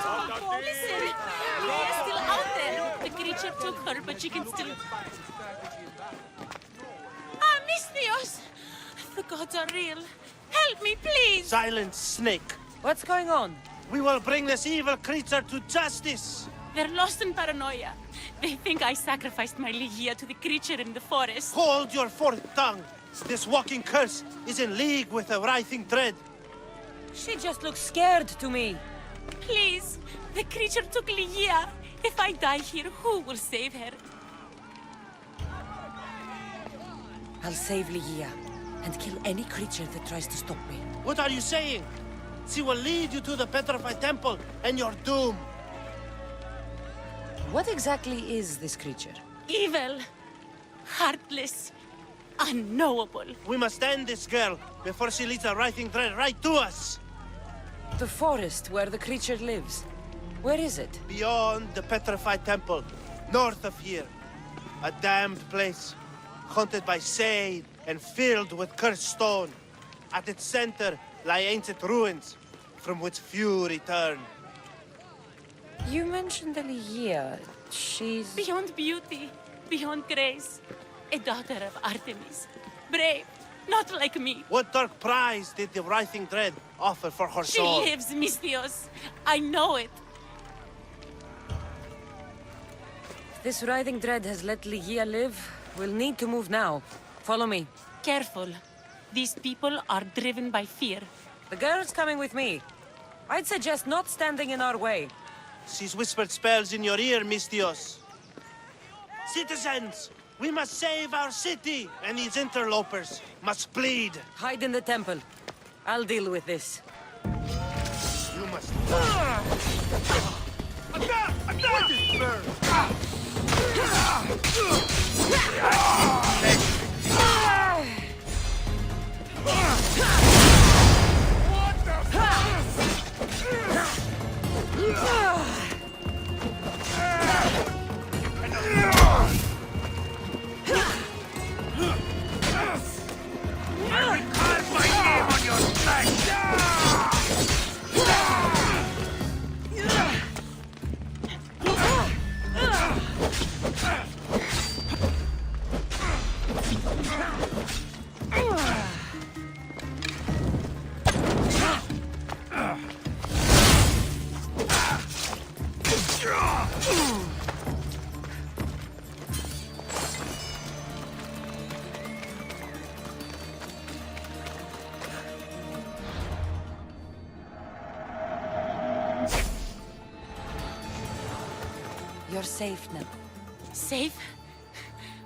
Listen, Leah's still out there. The creature took her, but she can still... Ah, Misthios! The gods are real. Help me, please! Silence, snake. What's going on? We will bring this evil creature to justice. They're lost in paranoia. They think I sacrificed my Ligia to the creature in the forest. Hold your forked tongue. This walking curse is in league with a writhing dread. She just looks scared to me. Please, the creature took Ligia. If I die here, who will save her? I'll save Ligia and kill any creature that tries to stop me. What are you saying? She will lead you to the petrified temple and your doom. What exactly is this creature? Evil, heartless, unknowable. We must end this girl before she leads a writhing dread right to us. The forest where the creature lives. Where is it? Beyond the petrified temple, north of here. A damned place, haunted by shade and filled with cursed stone. At its center lie ancient ruins, from which few return. You mentioned Ligia. She's... Beyond beauty, beyond grace. A daughter of Artemis. Brave, not like me. What dark prize did the writhing dread offer for her She soul? lives, Misthios. I know it. This writhing dread has let Ligia live. We'll need to move now. Follow me. Careful. These people are driven by fear. The girl's coming with me. I'd suggest not standing in our way. She's whispered spells in your ear, Misthios. Citizens, we must save our city, and these interlopers must bleed. Hide in the temple. I'll deal with this. You must die. You're safe now. Safe?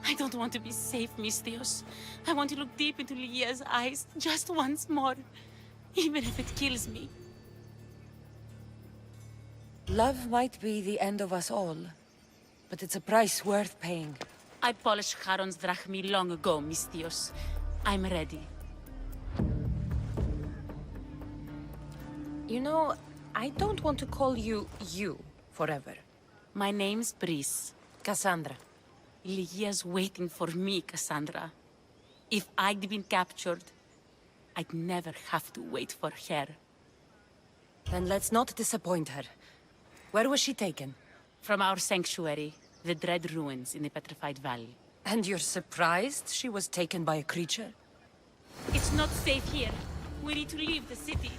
I don't want to be safe, Misthios. I want to look deep into Ligia's eyes just once more. Even if it kills me. Love might be the end of us all, but it's a price worth paying. I polished Charon's drachmi long ago, Misthios. I'm ready. You know, I don't want to call you forever. My name's Brice. Cassandra. Ligia's waiting for me, Cassandra. If I'd been captured, I'd never have to wait for her. Then let's not disappoint her. Where was she taken? From our sanctuary, the Dread Ruins in the Petrified Valley. And you're surprised she was taken by a creature? It's not safe here. We need to leave the city.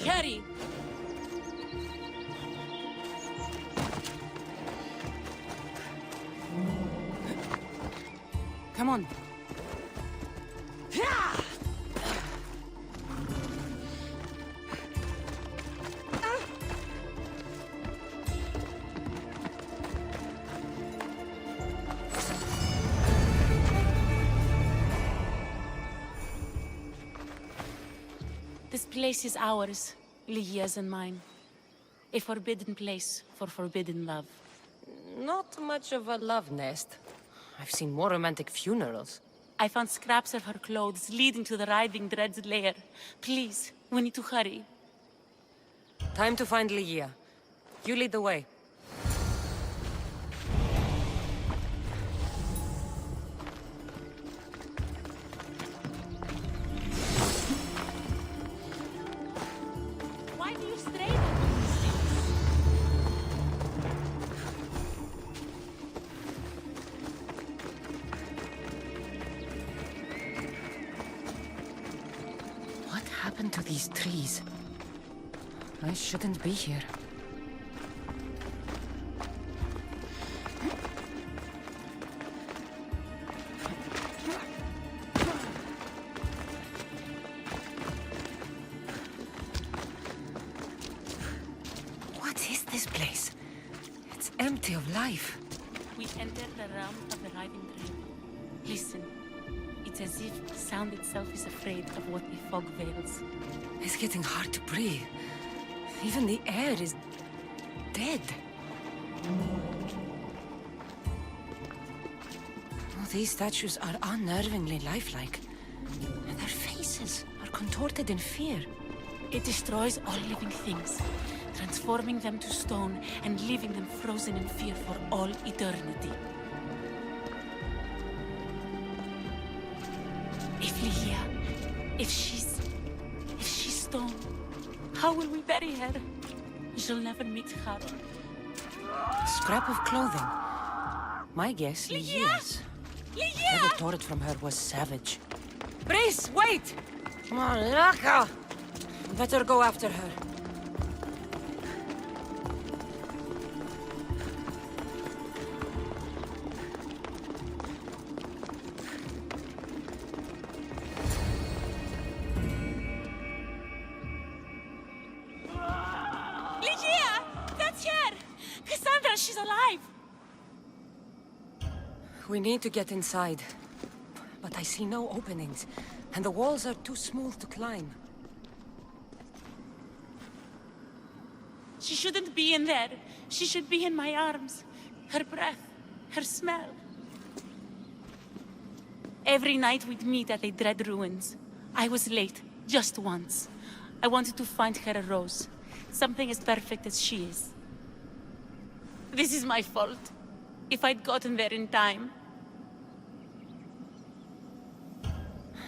Hurry! Come on. This place is ours, Lygia's and mine. A forbidden place for forbidden love. Not much of a love nest. I've seen more romantic funerals. I found scraps of her clothes leading to the Riding Dread's lair. Please, we need to hurry. Time to find Lygia. You lead the way. Why do you stray at these things? What happened to these trees? I shouldn't be here. What is this place? It's empty of life. We entered the realm of the Riding Dread. Listen. It's as if sound itself is afraid of what the fog veils. It's getting hard to breathe. Even the air is dead. Oh, these statues are unnervingly lifelike. And their faces are contorted in fear. It destroys all living things, transforming them to stone and leaving them frozen in fear for all eternity. If Lygia, if she's stone, how will we bury her? She'll never meet Harold. A scrap of clothing. My guess, Lygia's. Lygia! Whoever tore it from her was savage. Brice, wait! Malaka! Better go after her. Lygia! That's her! Cassandra, she's alive! We need to get inside. But I see no openings, and the walls are too smooth to climb. She shouldn't be in there. She should be in my arms. Her breath, her smell. Every night we'd meet at the Dread Ruins. I was late, just once. I wanted to find her a rose. Something as perfect as she is. This is my fault. If I'd gotten there in time.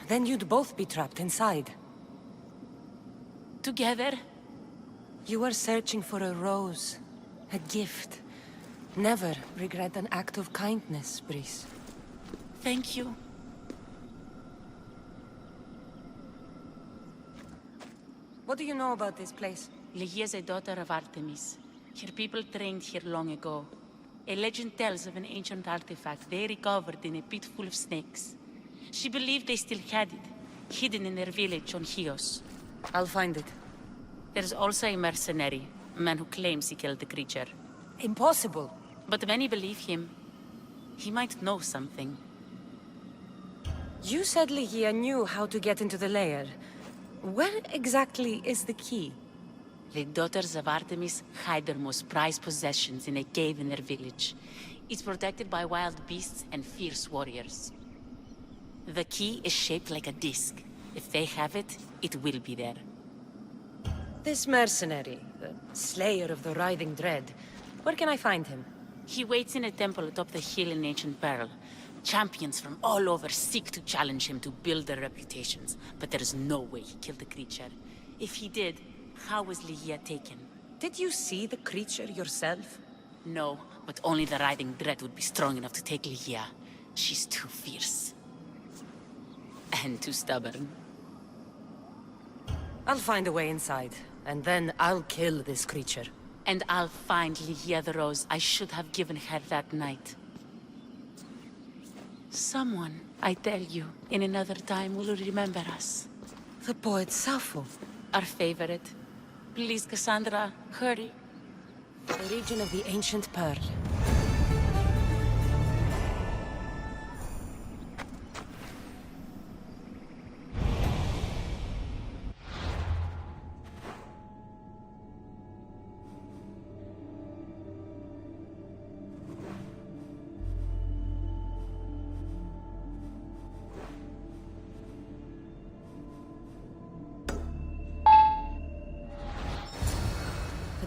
Then you'd both be trapped inside. Together? You were searching for a rose, a gift. Never regret an act of kindness, Brice. Thank you. What do you know about this place? Lygia is a daughter of Artemis. Her people trained here long ago. A legend tells of an ancient artifact they recovered in a pit full of snakes. She believed they still had it, hidden in their village on Chios. I'll find it. There's also a mercenary, a man who claims he killed the creature. Impossible. But many believe him. He might know something. You said Lygia knew how to get into the lair. Where exactly is the key? The daughters of Artemis hide their most prized possessions in a cave in their village. It's protected by wild beasts and fierce warriors. The key is shaped like a disc. If they have it, it will be there. This mercenary, the slayer of the Riding Dread, where can I find him? He waits in a temple atop the hill in ancient Pearl. Champions from all over seek to challenge him to build their reputations, but there is no way he killed the creature. If he did, how was Lygia taken? Did you see the creature yourself? No, but only the Riding Dread would be strong enough to take Lygia. She's too fierce. And too stubborn. I'll find a way inside, and then I'll kill this creature. And I'll find Lygia the rose I should have given her that night. Someone, I tell you, in another time will remember us. The poet Sappho. Our favorite. Please, Cassandra, hurry. The region of the ancient Pearl.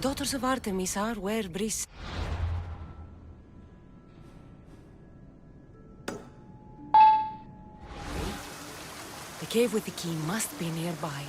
daughters of Artemis are where Brice... The cave with the key must be nearby.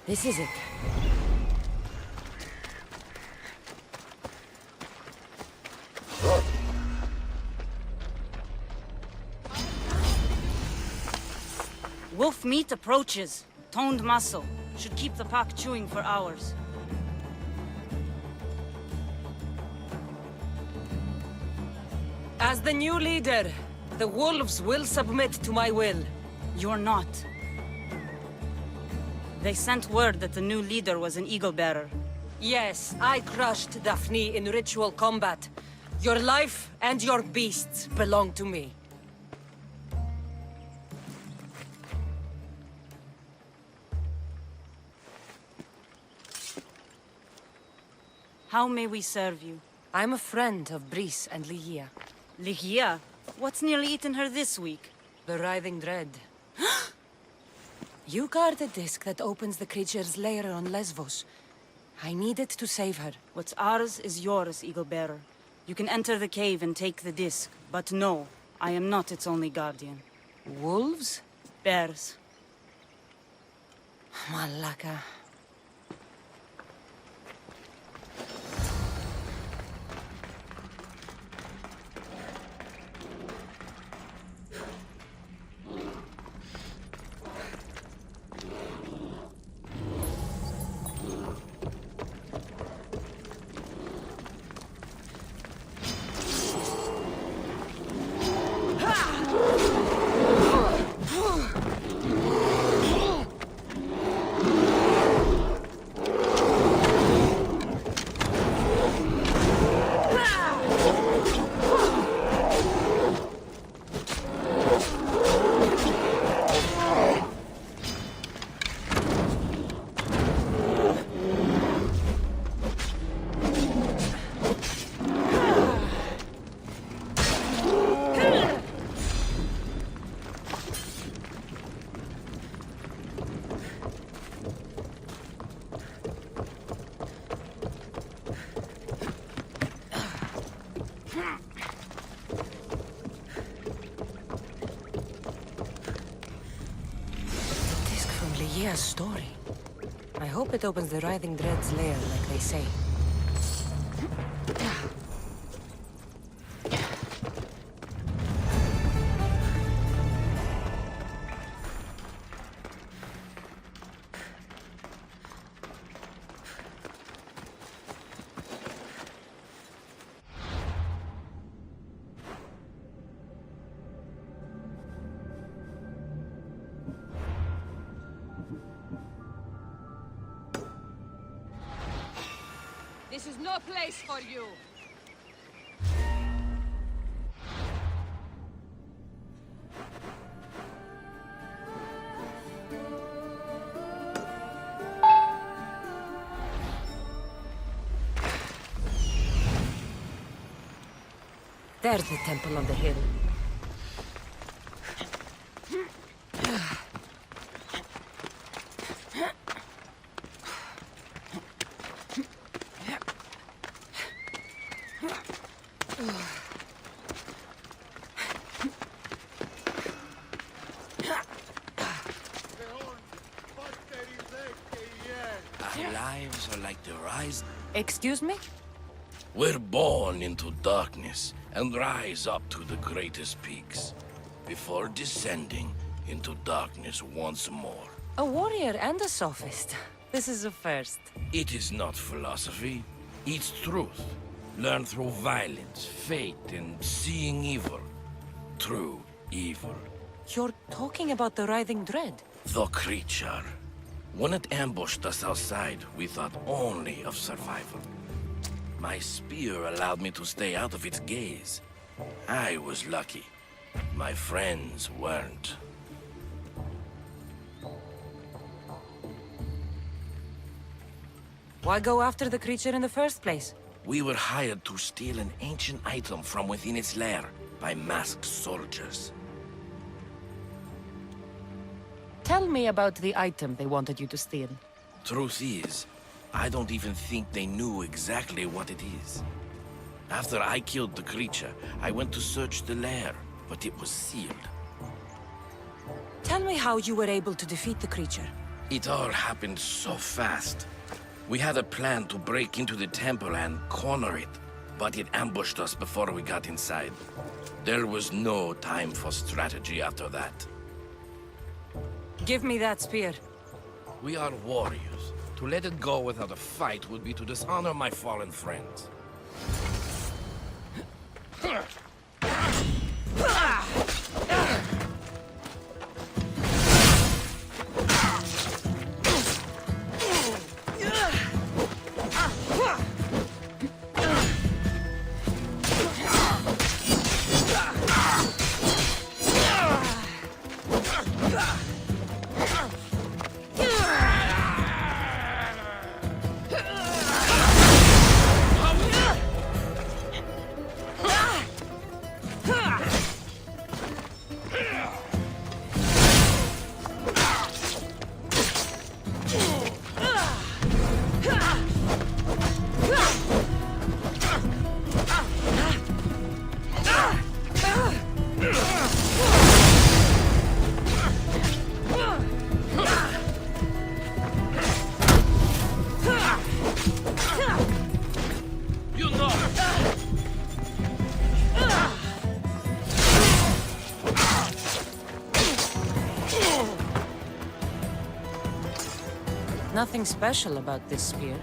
This is it. Wolf meat approaches. Toned muscle. Should keep the pack chewing for hours. As the new leader, the wolves will submit to my will. You're not. They sent word that the new leader was an eagle-bearer. Yes, I crushed Daphne in ritual combat. Your life and your beasts belong to me. How may we serve you? I'm a friend of Brice and Ligia. Ligia? What's nearly eaten her this week? The writhing dread. You guard the disc that opens the creature's lair on Lesvos. I needed to save her. What's ours is yours, Eagle-bearer. You can enter the cave and take the disc, but no, I am not its only guardian. Wolves? Bears. Malaka. Ligia's story. I hope it opens the writhing dread's lair like they say. This is no place for you! There's the temple on the hill. Our lives are like the rise. Excuse me? We're born into darkness and rise up to the greatest peaks, before descending into darkness once more. A warrior and a sophist. This is a first. It is not philosophy, it's truth. Learned through violence, fate, and seeing evil. True evil. You're talking about the writhing dread? The creature. When it ambushed us outside, we thought only of survival. My spear allowed me to stay out of its gaze. I was lucky. My friends weren't. Why go after the creature in the first place? We were hired to steal an ancient item from within its lair by masked soldiers. Tell me about the item they wanted you to steal. Truth is, I don't even think they knew exactly what it is. After I killed the creature, I went to search the lair, but it was sealed. Tell me how you were able to defeat the creature. It all happened so fast. We had a plan to break into the temple and corner it, but it ambushed us before we got inside. There was no time for strategy after that. Give me that spear. We are warriors. To let it go without a fight would be to dishonor my fallen friends. Nothing special about this spear.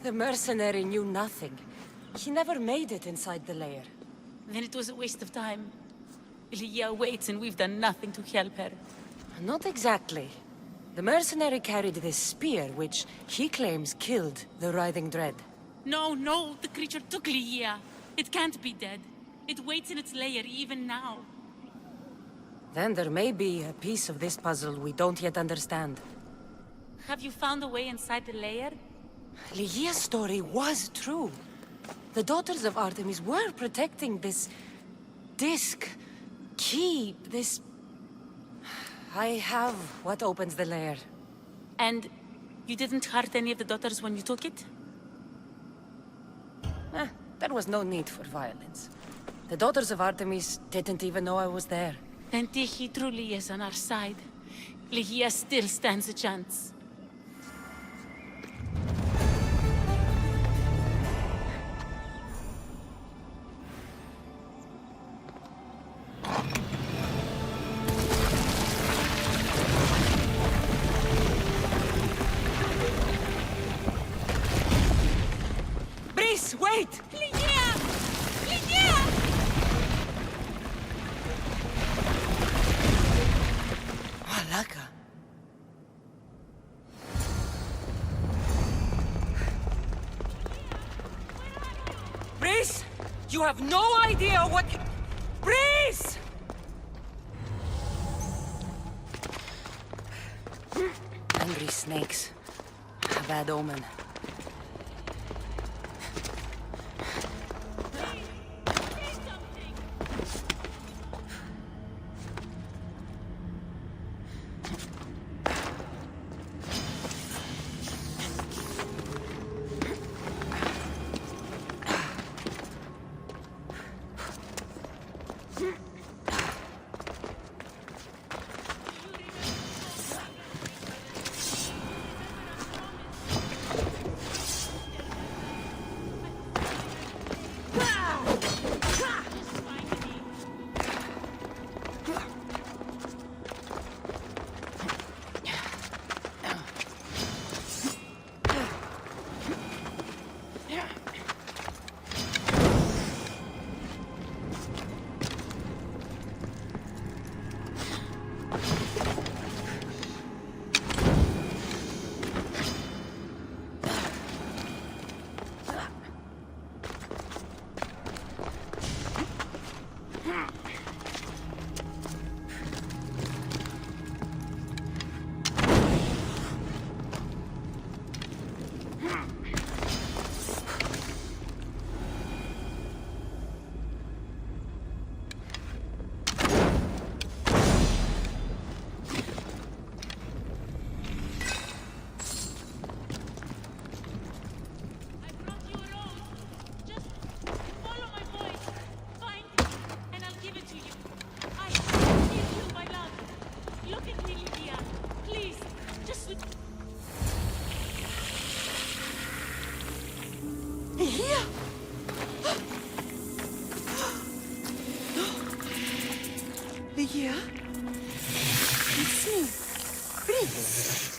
The mercenary knew nothing. He never made it inside the lair. Then it was a waste of time. Leah waits and we've done nothing to help her. Not exactly. The mercenary carried this spear, which he claims killed the writhing dread. No, the creature took Leah. It can't be dead. It waits in its lair even now. Then there may be a piece of this puzzle we don't yet understand. Have you found a way inside the lair? Lygia's story was true. The daughters of Artemis were protecting this disc, key, this... I have what opens the lair. And you didn't hurt any of the daughters when you took it? There was no need for violence. The daughters of Artemis didn't even know I was there. Then Tyche truly is on our side. Lygia still stands a chance. Wait! Lygia! Raka. Breeze! You have no idea what... Breeze! Angry snakes. A bad omen. Yeah? It's me. Breeze.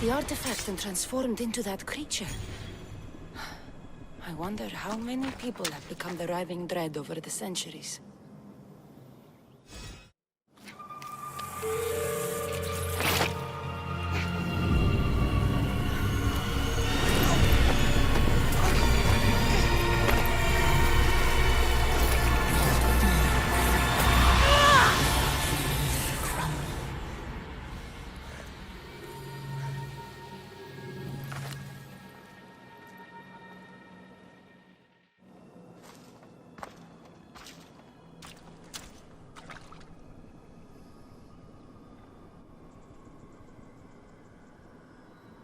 the artifact and transformed into that creature. I wonder how many people have become the riving dread over the centuries.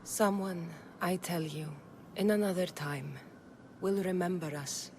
Someone, I tell you, in another time, will remember us.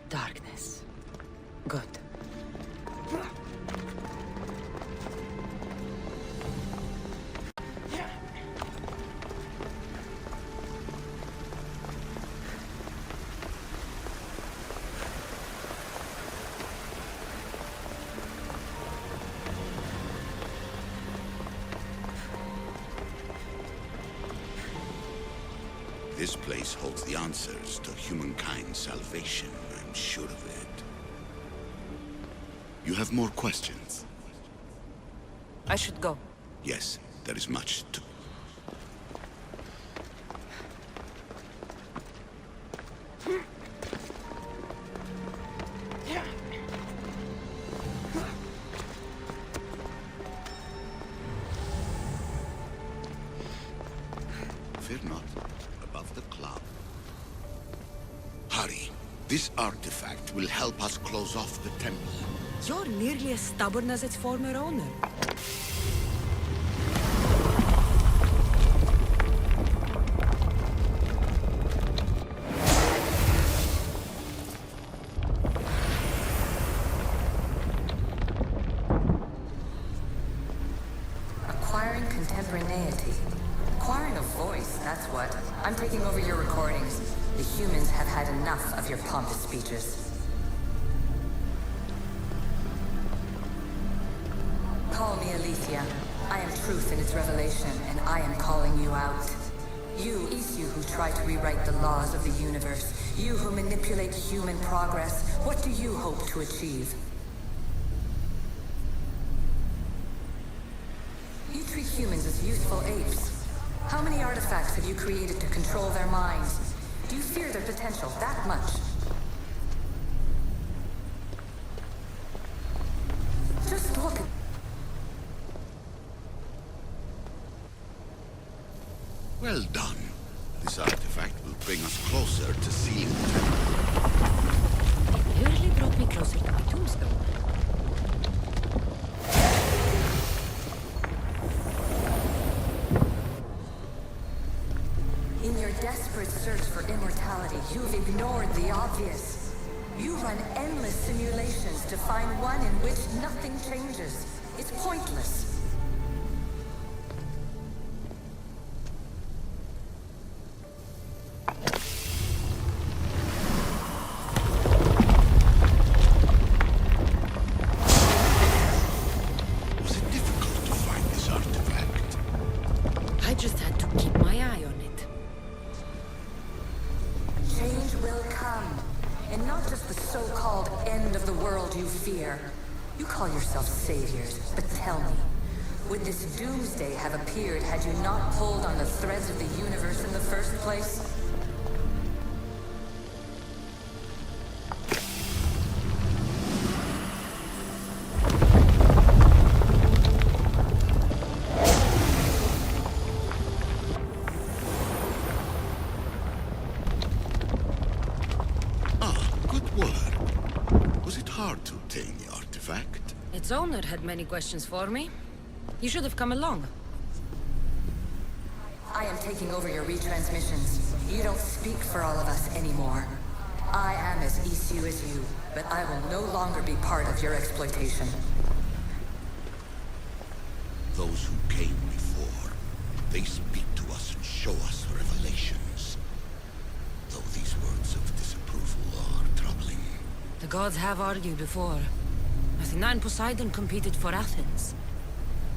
Darkness. Good. This place holds the answers to humankind's salvation, I'm sure of it. You have more questions? I should go. Yes, there is much to... Fear not, above the cloud. Hurry, this artifact will help us close off the temple. You're nearly as stubborn as its former owner. Acquiring contemporaneity. Acquiring a voice, that's what. I'm taking over your recordings. The humans have had enough of your pompous speeches. Call me Aletheia. I am truth in its revelation, and I am calling you out. You who try to rewrite the laws of the universe. You who manipulate human progress. What do you hope to achieve? You treat humans as useful apes. How many artifacts have you created to control their minds? Do you fear their potential that much? Just look at... Well done. This artifact will bring us closer to sealing the temple. You really brought me closer to my tombstone. In your desperate search for immortality, you've ignored the obvious. You run endless simulations to find one in which nothing changes. It's pointless. Was it difficult to find this artifact? I just had to keep my eye on it. Change will come. And not just the so-called end of the world you fear. You call yourselves saviors, but tell me, would this doomsday have appeared had you not pulled on the threads of the universe in the first place? work? Was it hard to obtain the artifact? Its owner had many questions for me. You should have come along. I am taking over your retransmissions. You don't speak for all of us anymore. I am as Isu as you, but I will no longer be part of your exploitation. Those who came before, they speak to us and show us revelations. Though these words of disapproval are troubling. The gods have argued before. Athena and Poseidon competed for Athens.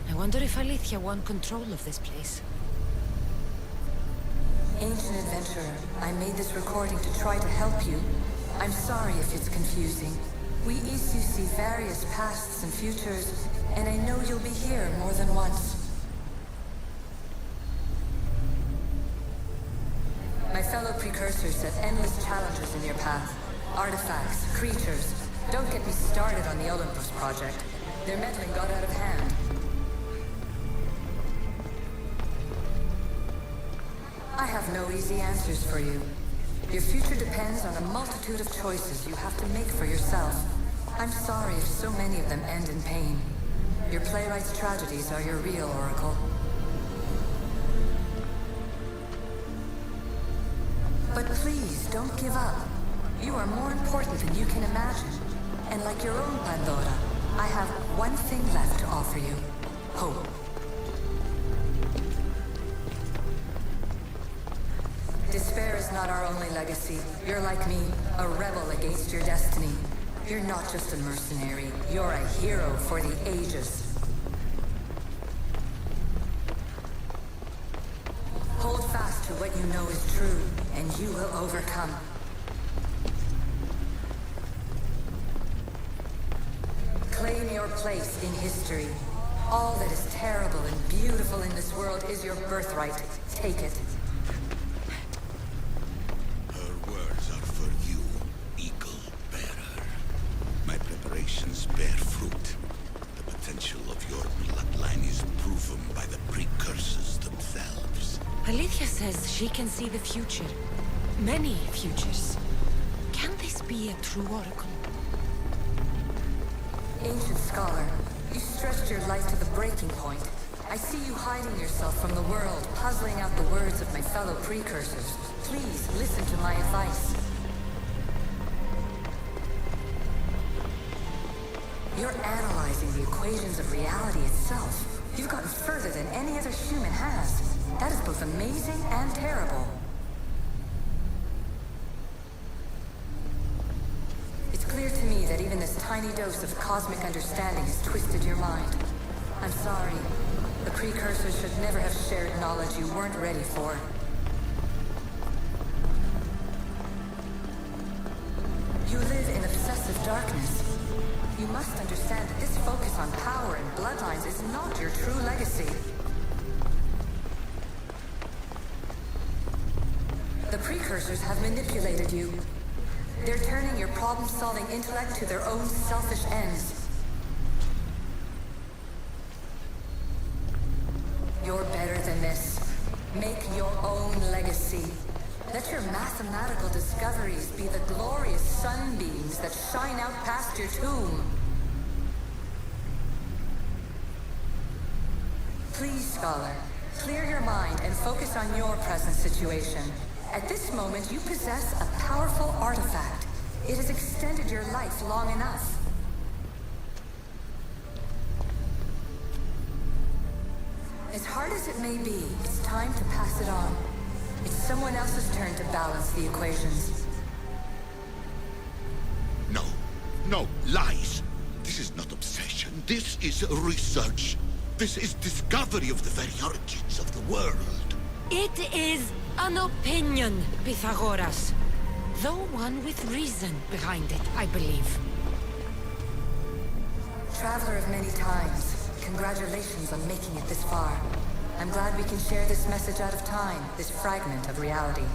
I wonder if Alethea won control of this place. Ancient adventurer, I made this recording to try to help you. I'm sorry if it's confusing. We Isu see various pasts and futures, and I know you'll be here more than once. My fellow precursors set endless challenges in your path. Artifacts, creatures. Don't get me started on the Olympus project. Their meddling got out of hand. I have no easy answers for you. Your future depends on a multitude of choices you have to make for yourself. I'm sorry if so many of them end in pain. Your playwright's tragedies are your real oracle. But please, don't give up. You are more important than you can imagine. And like your own Pandora, I have one thing left to offer you. Hope. Despair is not our only legacy. You're like me, a rebel against your destiny. You're not just a mercenary, you're a hero for the ages. Hold fast to what you know is true, and you will overcome. Claim your place in history. All that is terrible and beautiful in this world is your birthright. Take it. Bear fruit. The potential of your bloodline is proven by the precursors themselves. Alethea says she can see the future. Many futures. Can this be a true oracle? Ancient scholar, you stretched your life to the breaking point. I see you hiding yourself from the world, puzzling out the words of my fellow precursors. Please listen to my advice. You're analyzing the equations of reality itself. You've gotten further than any other human has. That is both amazing and terrible. It's clear to me that even this tiny dose of cosmic understanding has twisted your mind. I'm sorry. The precursors should never have shared knowledge you weren't ready for. You live in obsessive darkness. You must understand that this focus on power and bloodlines is not your true legacy. The precursors have manipulated you. They're turning your problem-solving intellect to their own selfish ends. You're better than this. Make your own legacy. Let your mathematical discoveries be the glorious sunbeams that shine out past your tomb. Please, scholar, clear your mind and focus on your present situation. At this moment, you possess a powerful artifact. It has extended your life long enough. As hard as it may be, it's time to pass it on. It's someone else's turn to balance the equations. No, no, lies. This is not obsession. This is research. This is discovery of the very origins of the world. It is an opinion, Pythagoras. Though one with reason behind it, I believe. Traveler of many times, congratulations on making it this far. I'm glad we can share this message out of time, this fragment of reality.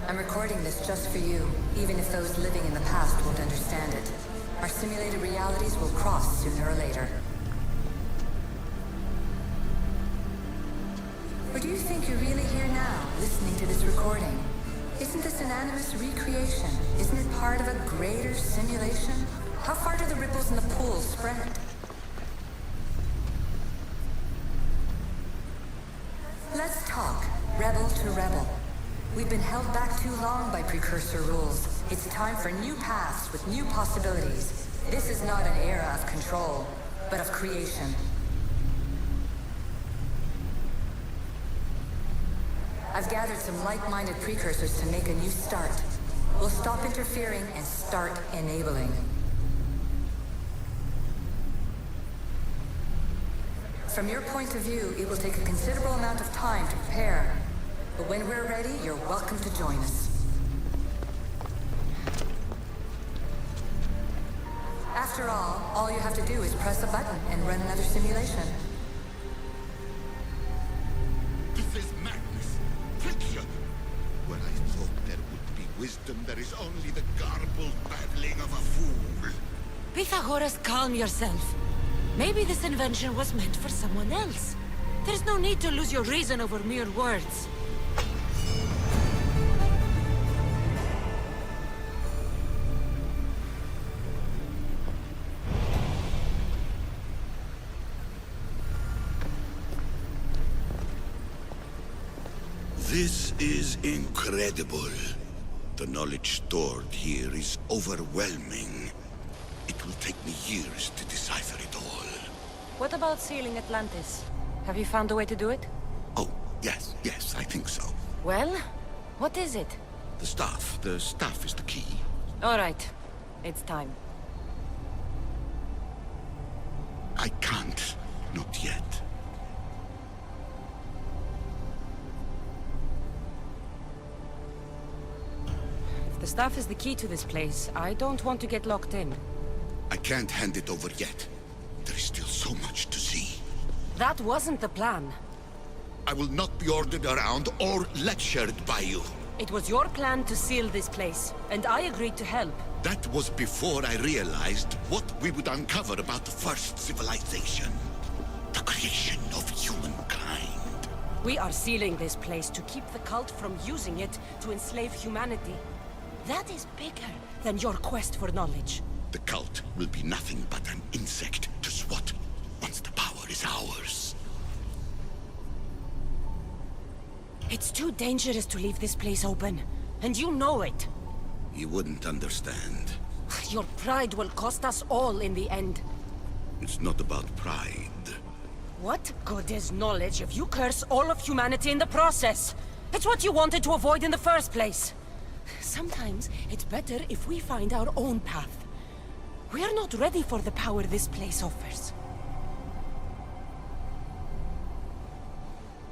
I'm recording this just for you, even if those living in the past won't understand it. Our simulated realities will cross sooner or later. Or do you think you're really here now? listening to this recording. Isn't this an animus recreation? Isn't it part of a greater simulation? How far do the ripples in the pool spread? Let's talk, rebel to rebel. We've been held back too long by precursor rules. It's time for new paths with new possibilities. This is not an era of control, but of creation. I've gathered some like-minded precursors to make a new start. We'll stop interfering and start enabling. From your point of view, it will take a considerable amount of time to prepare. But when we're ready, you're welcome to join us. After all you have to do is press a button and run another simulation. This is madness. Fiction. Where I thought there would be wisdom, there is only the garbled babbling of a fool. Pythagoras, calm yourself. Maybe this invention was meant for someone else. There's no need to lose your reason over mere words. This is incredible. The knowledge stored here is overwhelming. It will take me years to decipher it all. What about sealing Atlantis? Have you found a way to do it? Oh, yes, I think so. Well, what is it? The staff is the key. All right, it's time. I can't, not yet. If the staff is the key to this place, I don't want to get locked in. I can't hand it over yet. There is still so much to see. That wasn't the plan. I will not be ordered around or lectured by you. It was your plan to seal this place, and I agreed to help. That was before I realized what we would uncover about the first civilization. The creation of humankind. We are sealing this place to keep the cult from using it to enslave humanity. That is bigger than your quest for knowledge. The cult will be nothing but an insect to swat once the power is ours. It's too dangerous to leave this place open, and you know it. You wouldn't understand. Your pride will cost us all in the end. It's not about pride. What good is knowledge if you curse all of humanity in the process? It's what you wanted to avoid in the first place. Sometimes it's better if we find our own path. We are not ready for the power this place offers.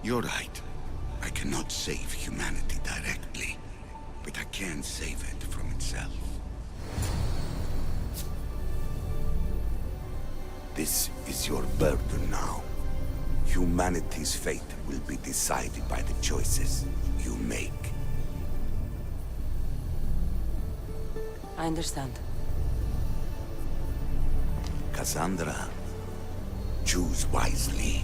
You're right. I cannot save humanity directly, but I can save it from itself. This is your burden now. Humanity's fate will be decided by the choices you make. I understand. Cassandra, choose wisely.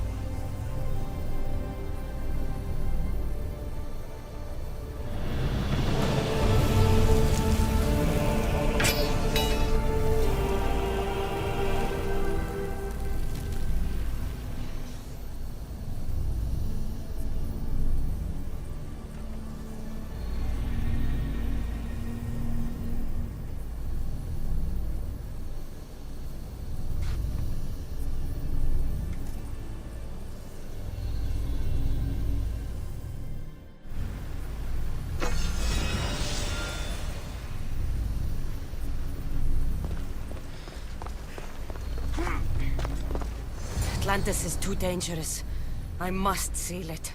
Atlantis is too dangerous. I must seal it.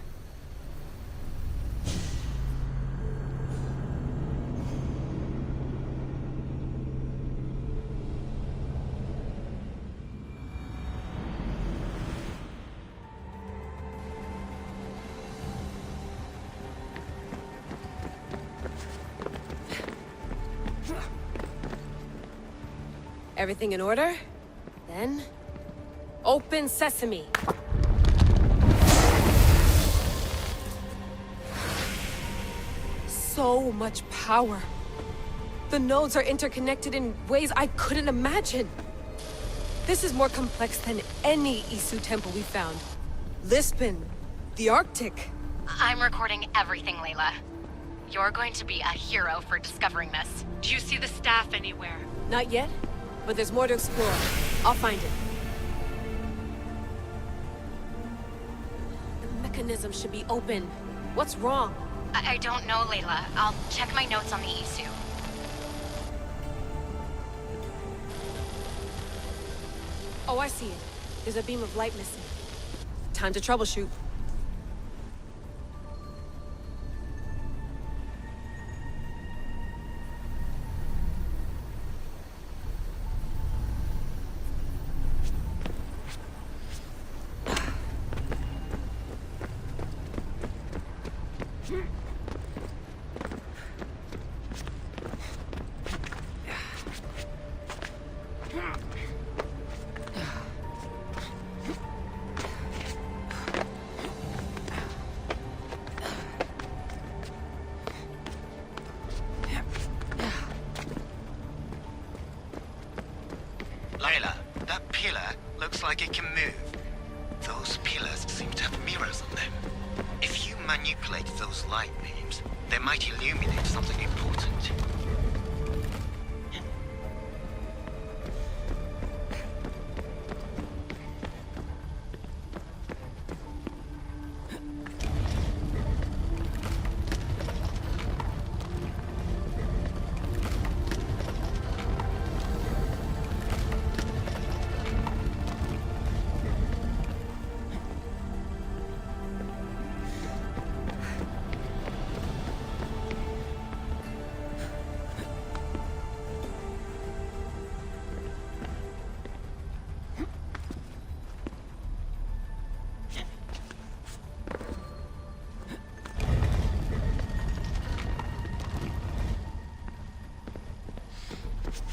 Everything in order? Then, open sesame. so much power. The nodes are interconnected in ways I couldn't imagine. This is more complex than any Isu temple we found. Lisbon, the Arctic. I'm recording everything, Layla. You're going to be a hero for discovering this. Do you see the staff anywhere? Not yet, but there's more to explore. I'll find it. The mechanism should be open. What's wrong? I don't know, Layla. I'll check my notes on the Isu. Oh, I see it. There's a beam of light missing. Time to troubleshoot. Layla, that pillar looks like it can move. Those pillars seem to have mirrors on them. If you manipulate those light beams, they might illuminate something important.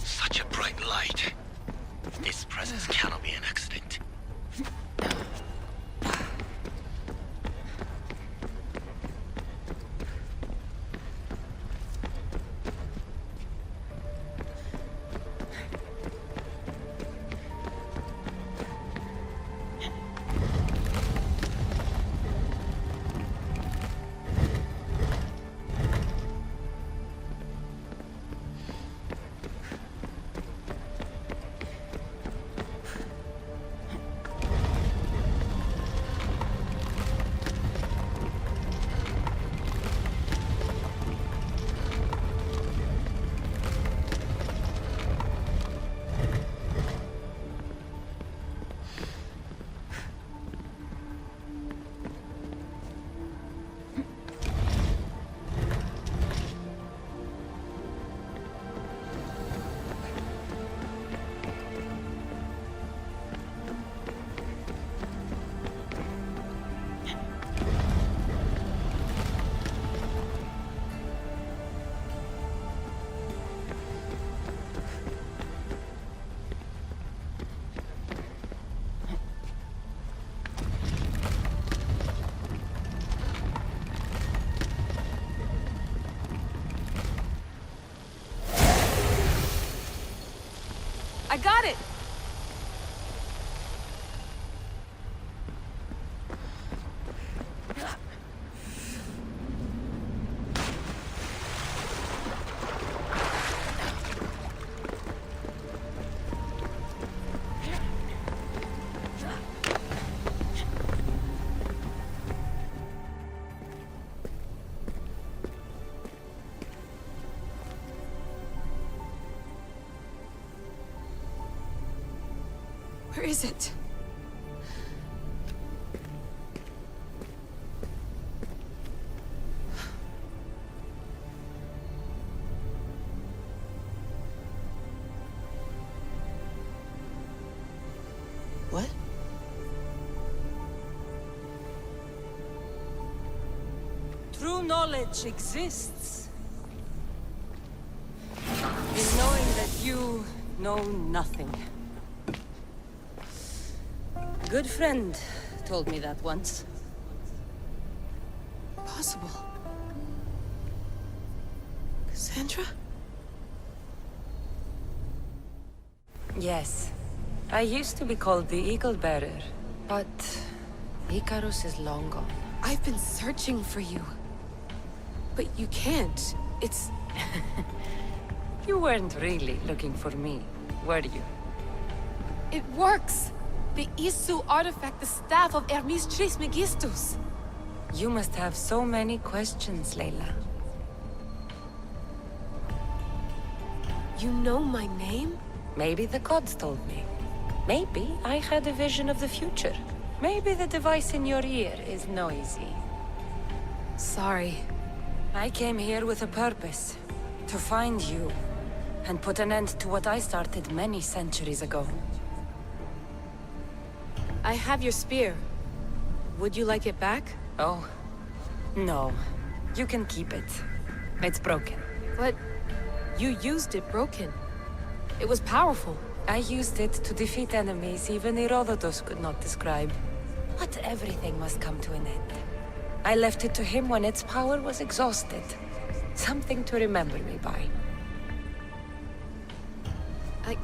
Such a bright light. Its presence cannot be an accident. I got it! Where is it? What? True knowledge exists. In knowing that you know nothing. A good friend told me that once. Possible. Cassandra? Yes. I used to be called the Eagle Bearer, but Icarus is long gone. I've been searching for you. But you can't. It's... You weren't really looking for me, were you? It works! The Isu artifact, the staff of Hermes Trismegistus. You must have so many questions, Layla. You know my name? Maybe the gods told me. Maybe I had a vision of the future. Maybe the device in your ear is noisy. Sorry. I came here with a purpose. To find you. And put an end to what I started many centuries ago. I have your spear. Would you like it back? Oh. No. You can keep it. It's broken. But... you used it broken. It was powerful. I used it to defeat enemies even Herodotus could not describe. But everything must come to an end. I left it to him when its power was exhausted. Something to remember me by. I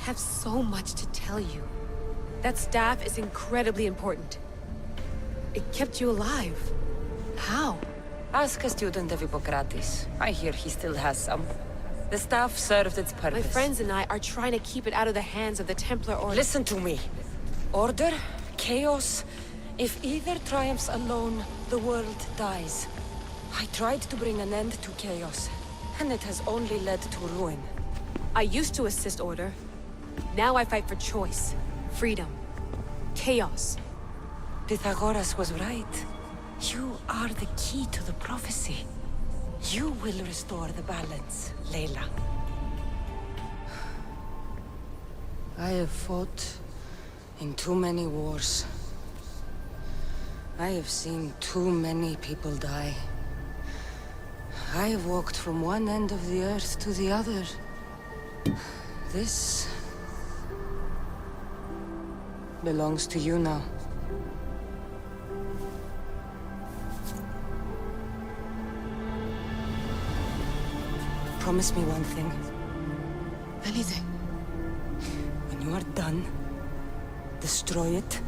have so much to tell you. That staff is incredibly important. It kept you alive. How? Ask a student of Hippocrates. I hear he still has some. The staff served its purpose. My friends and I are trying to keep it out of the hands of the Templar Order. Listen to me. Order, chaos. If either triumphs alone, the world dies. I tried to bring an end to chaos, and it has only led to ruin. I used to assist Order. Now I fight for choice, freedom, chaos. Pythagoras was right. You are the key to the prophecy. You will restore the balance, Layla. I have fought in too many wars. I have seen too many people die. I have walked from one end of the earth to the other. This belongs to you now. Promise me one thing. Anything. When you are done, destroy it.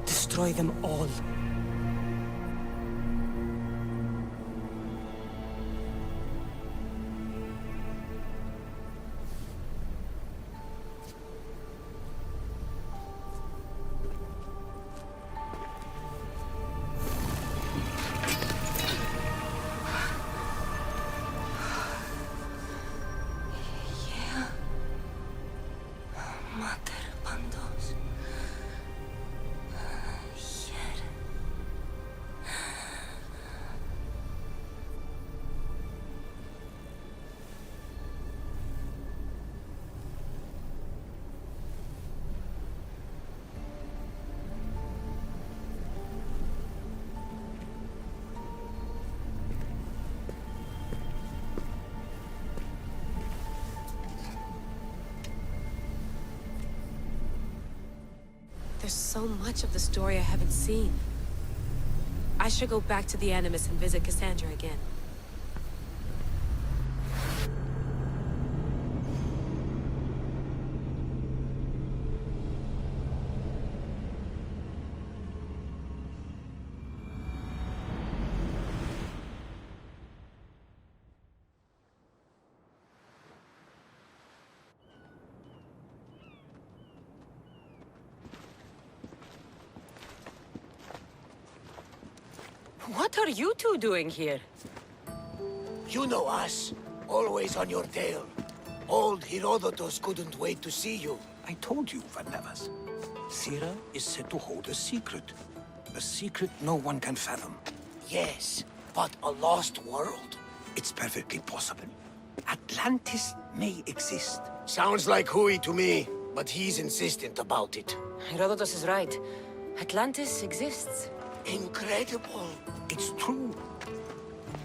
Destroy them all. There's so much of the story I haven't seen. I should go back to the Animus and visit Cassandra again. What are you two doing here? You know us. Always on your tail. Old Herodotus couldn't wait to see you. I told you, Varnavas. Sira is said to hold a secret. A secret no one can fathom. Yes, but a lost world? It's perfectly possible. Atlantis may exist. Sounds like Hui to me, but he's insistent about it. Herodotus is right. Atlantis exists. Incredible. It's true.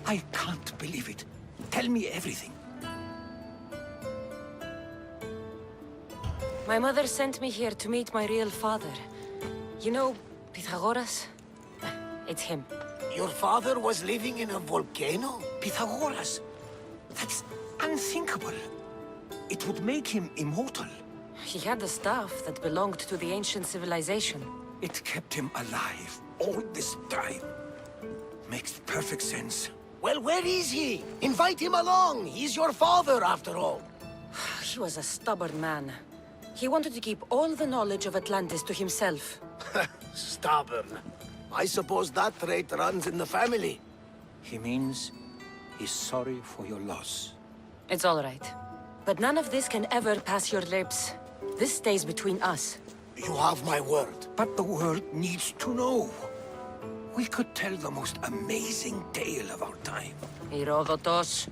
I can't believe it. Tell me everything. My mother sent me here to meet my real father. You know, Pythagoras? It's him. Your father was living in a volcano? Pythagoras! That's unthinkable. It would make him immortal. He had the staff that belonged to the ancient civilization. It kept him alive all this time. Makes perfect sense. Well, where is he? Invite him along. He's your father, after all. He was a stubborn man. He wanted to keep all the knowledge of Atlantis to himself. Stubborn. I suppose that trait runs in the family. He means he's sorry for your loss. It's all right. But none of this can ever pass your lips. This stays between us. You have my word. But the world needs to know. We could tell the most amazing tale of our time. Herodotus.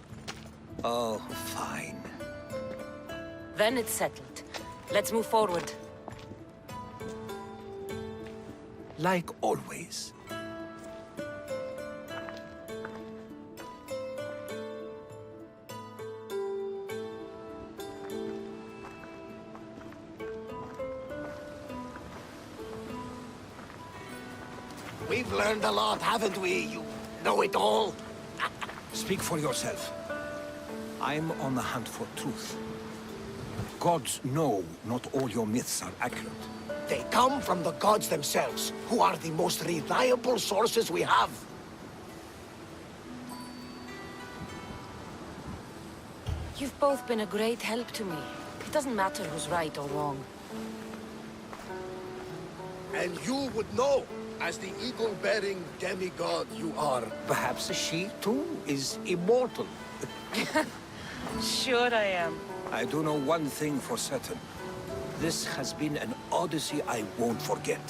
Oh, fine. Then it's settled. Let's move forward. Like always. We've learned a lot, haven't we? You know it all. Speak for yourself. I'm on the hunt for truth. Gods know not all your myths are accurate. They come from the gods themselves, who are the most reliable sources we have. You've both been a great help to me. It doesn't matter who's right or wrong. And you would know, as the eagle-bearing demigod you are. Perhaps she, too, is immortal. Sure I am. I do know one thing for certain. This has been an Odyssey I won't forget.